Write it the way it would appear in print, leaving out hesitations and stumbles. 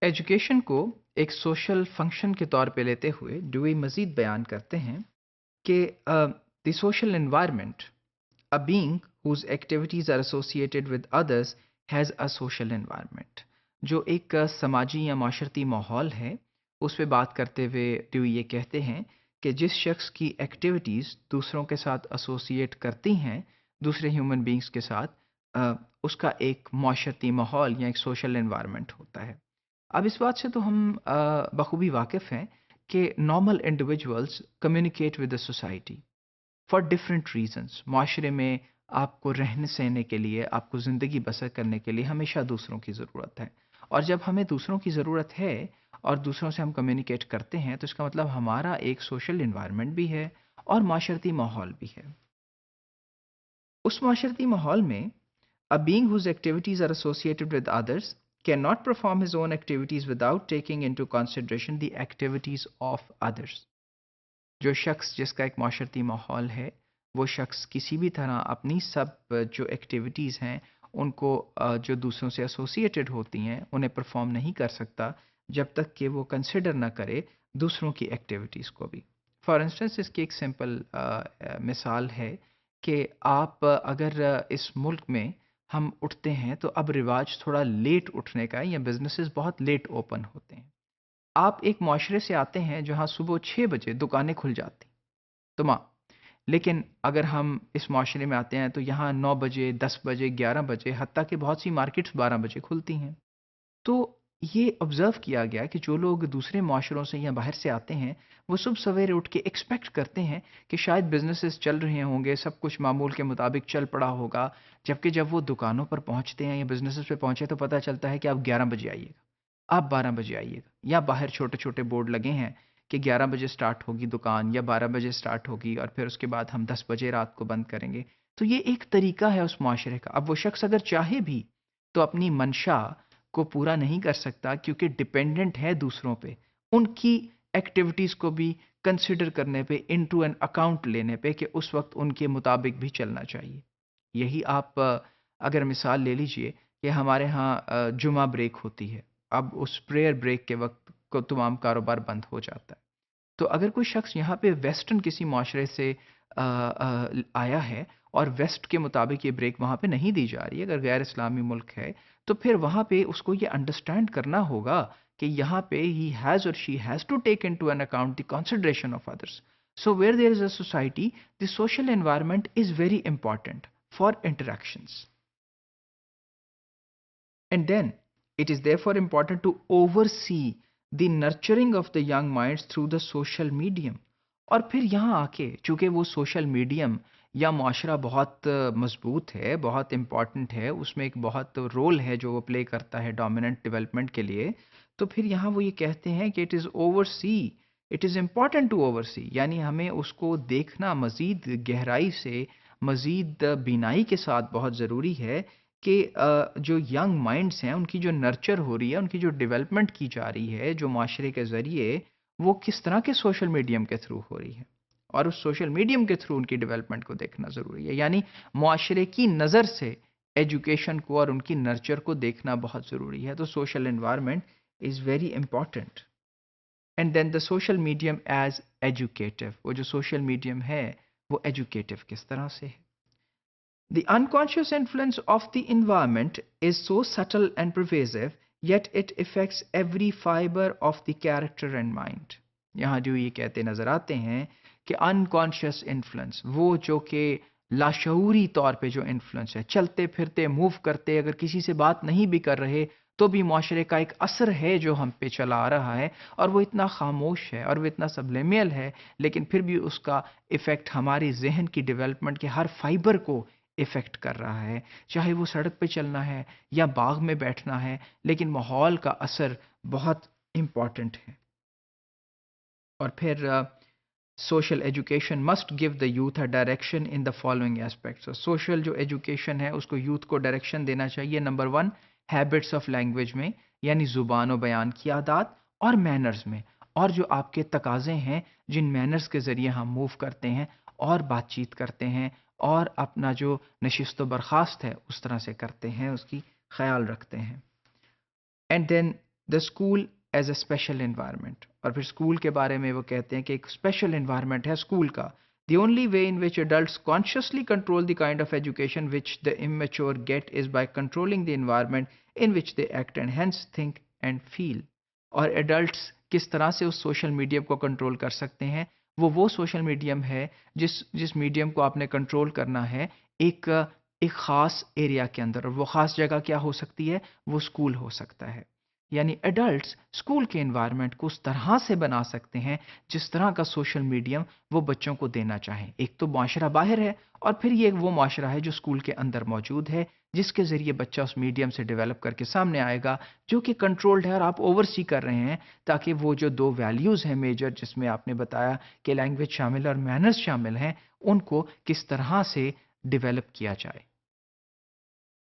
Education کو ایک social function کے طور پہ لیتے ہوئے ڈوئی مزید بیان کرتے ہیں کہ دی social environment a being whose activities are associated with others has a social environment. جو ایک سماجی یا معاشرتی ماحول ہے اس پہ بات کرتے ہوئے ڈیوی یہ کہتے ہیں کہ جس شخص کی ایکٹیویٹیز دوسروں کے ساتھ ایسوسیٹ کرتی ہیں دوسرے ہیومن بینگز کے ساتھ اس کا ایک معاشرتی ماحول یا ایک سوشل انوائرمنٹ ہوتا ہے۔ اب اس بات سے تو ہم بخوبی واقف ہیں کہ normal individuals communicate with the society for different reasons. معاشرے میں آپ کو رہنے سہنے کے لیے، آپ کو زندگی بسر کرنے کے لیے ہمیشہ دوسروں کی ضرورت ہے، اور جب ہمیں دوسروں کی ضرورت ہے اور دوسروں سے ہم کمیونیکیٹ کرتے ہیں تو اس کا مطلب ہمارا ایک سوشل انوائرمنٹ بھی ہے اور معاشرتی ماحول بھی ہے۔ اس معاشرتی ماحول میں a being whose activities are associated with others cannot perform his own activities without taking into consideration the activities of others۔ جو شخص جس کا ایک معاشرتی ماحول ہے وہ شخص کسی بھی طرح اپنی سب جو ایکٹیویٹیز ہیں ان کو جو دوسروں سے ایسوسیٹڈ ہوتی ہیں انہیں پرفارم نہیں کر سکتا جب تک کہ وہ کنسیڈر نہ کرے دوسروں کی ایکٹیویٹیز کو بھی۔ فار انسٹنس اس کی ایک سمپل مثال ہے کہ آپ اگر اس ملک میں ہم اٹھتے ہیں تو اب رواج تھوڑا لیٹ اٹھنے کا ہے یا بزنسز بہت لیٹ اوپن ہوتے ہیں۔ آپ ایک معاشرے سے آتے ہیں جہاں صبح 6 بجے دکانیں کھل جاتی تمام، لیکن اگر ہم اس معاشرے میں آتے ہیں تو یہاں 9 بجے 10 بجے 11 بجے حتیٰ کہ بہت سی مارکیٹس 12 بجے کھلتی ہیں۔ تو یہ آبزرو کیا گیا کہ جو لوگ دوسرے معاشروں سے یا باہر سے آتے ہیں وہ صبح سویرے اٹھ کے ایکسپیکٹ کرتے ہیں کہ شاید بزنسز چل رہے ہوں گے، سب کچھ معمول کے مطابق چل پڑا ہوگا، جبکہ جب وہ دکانوں پر پہنچتے ہیں یا بزنسز پہ پہنچے تو پتہ چلتا ہے کہ آپ 11 بجے آئیے گا، آپ 12 بجے آئیے گا، یا باہر چھوٹے چھوٹے بورڈ لگے ہیں کہ 11 بجے سٹارٹ ہوگی دکان یا 12 بجے سٹارٹ ہوگی اور پھر اس کے بعد ہم 10 بجے رات کو بند کریں گے۔ تو یہ ایک طریقہ ہے اس معاشرے کا۔ اب وہ شخص اگر چاہے بھی تو اپنی منشا کو پورا نہیں کر سکتا کیونکہ ڈپینڈنٹ ہے دوسروں پہ، ان کی ایکٹیویٹیز کو بھی کنسیڈر کرنے پہ، انٹو این اکاؤنٹ لینے پہ کہ اس وقت ان کے مطابق بھی چلنا چاہیے۔ یہی آپ اگر مثال لے لیجئے کہ ہمارے ہاں جمعہ بریک ہوتی ہے، اب اس پریئر بریک کے وقت کو تمام کاروبار بند ہو جاتا ہے۔ تو اگر کوئی شخص یہاں پہ ویسٹرن کسی معاشرے سے آیا ہے اور ویسٹ کے مطابق یہ بریک وہاں پہ نہیں دی جا رہی ہے، اگر غیر اسلامی ملک ہے تو پھر وہاں پہ اس کو یہ انڈرسٹینڈ کرنا ہوگا کہ یہاں پہ ہی ہیز اور she has to take into an account the consideration of others. So where there is a society the social environment is very important for interactions, and then it is therefore important to oversee the nurturing of the young minds through the social medium۔ اور پھر یہاں آ کے چونکہ وہ social medium یا معاشرہ بہت مضبوط ہے، بہت امپورٹنٹ ہے، اس میں ایک بہت رول ہے جو وہ پلے کرتا ہے ڈومیننٹ ڈیولپمنٹ کے لیے، تو پھر یہاں وہ یہ کہتے ہیں کہ it is important to oversee, یعنی ہمیں اس کو دیکھنا مزید گہرائی سے، مزید بینائی کے ساتھ بہت ضروری ہے کہ جو ینگ مائنڈس ہیں ان کی جو نرچر ہو رہی ہے، ان کی جو ڈیولپمنٹ کی جا رہی ہے جو معاشرے کے ذریعے، وہ کس طرح کے سوشل میڈیم کے تھرو ہو رہی ہے، اور اس سوشل میڈیم کے تھرو ان کی ڈیولپمنٹ کو دیکھنا ضروری ہے۔ یعنی معاشرے کی نظر سے ایجوکیشن کو اور ان کی نرچر کو دیکھنا بہت ضروری ہے۔ تو social environment is very important. And then the social medium is educative, وہ جو سوشل میڈیم ہے وہ ایجوکیٹو کس طرح سے ہے۔ The unconscious influence of the environment is so subtle and pervasive, yet it affects every fiber of the character and mind۔ یہاں جو یہ کہتے نظر آتے ہیں کہ unconscious influence، وہ جو کہ لاشعوری طور پہ جو انفلوئنس ہے، چلتے پھرتے موو کرتے، اگر کسی سے بات نہیں بھی کر رہے تو بھی معاشرے کا ایک اثر ہے جو ہم پہ چلا آ رہا ہے، اور وہ اتنا خاموش ہے اور وہ اتنا سبلیمیل ہے، لیکن پھر بھی اس کا ایفیکٹ ہماری ذہن کی ڈیولپمنٹ کے ہر فائبر کو افیکٹ کر رہا ہے، چاہے وہ سڑک پہ چلنا ہے یا باغ میں بیٹھنا ہے، لیکن ماحول کا اثر بہت امپورٹنٹ ہے۔ اور پھر social education must give the youth a direction in the following aspects. Social جو ایجوکیشن ہے اس کو یوتھ کو ڈائریکشن دینا چاہیے۔ نمبر 1، ہیبٹس آف لینگویج میں، یعنی زبان و بیان کی عادات، اور مینرز میں، اور جو آپ کے تقاضے ہیں جن مینرز کے ذریعے ہم موو کرتے ہیں اور بات چیت کرتے ہیں اور اپنا جو نشست و برخاست ہے اس طرح سے کرتے ہیں، اس کی خیال رکھتے ہیں۔ And then the school is a special environment. اور پھر اسکول کے بارے میں وہ کہتے ہیں کہ ایک اسپیشل انوائرمنٹ ہے اسکول کا. The only way in which adults consciously control the kind of education which the immature get is by controlling the environment in which they act and hence think and feel. اور adults کس طرح سے اس social medium کو control کر سکتے ہیں؟ وہ social medium ہے جس میڈیم کو آپ نے کنٹرول کرنا ہے ایک خاص ایریا کے اندر، اور وہ خاص جگہ کیا ہو سکتی ہے؟ وہ اسکول ہو سکتا ہے. یعنی ایڈلٹس اسکول کے انوائرمنٹ کو اس طرح سے بنا سکتے ہیں جس طرح کا سوشل میڈیم وہ بچوں کو دینا چاہیں. ایک تو معاشرہ باہر ہے، اور پھر یہ وہ معاشرہ ہے جو اسکول کے اندر موجود ہے، جس کے ذریعے بچہ اس میڈیم سے ڈیولپ کر کے سامنے آئے گا جو کہ کنٹرولڈ ہے، اور آپ اوور سی کر رہے ہیں تاکہ وہ جو دو ویلیوز ہیں میجر، جس میں آپ نے بتایا کہ لینگویج شامل اور مینرز شامل ہیں، ان کو کس طرح سے ڈیولپ کیا جائے.